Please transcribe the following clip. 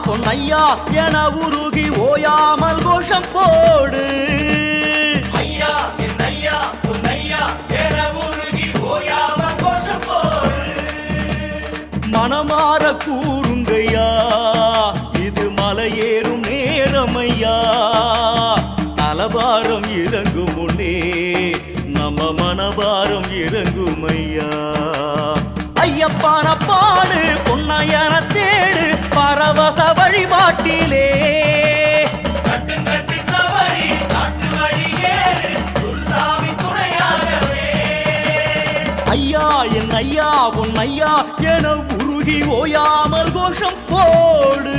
பொன்னையா என உருகி ஓயாமல் கோஷம் போடு. ஐயா என் ஐயா பொன்னையா என உருகி ஓயாமல் கோஷம் போடு. மனமாற கூறுங்கய்யா, இது மலையேறும் நேரமையா. தலபாரம் இறங்கும் முன்னே நம்ம மனபாரம் இறங்குமையா. ஐயப்பான பாடு பொன்னையன தேடு பரவச வழிபாட்டிலே. கட்டு சபரி காட்டு வழி ஏறு குருசாமி துணையாகவே. ஐயா என் ஐயா பொன்னையா என உருகி ஓயாமல் கோஷம் போடு.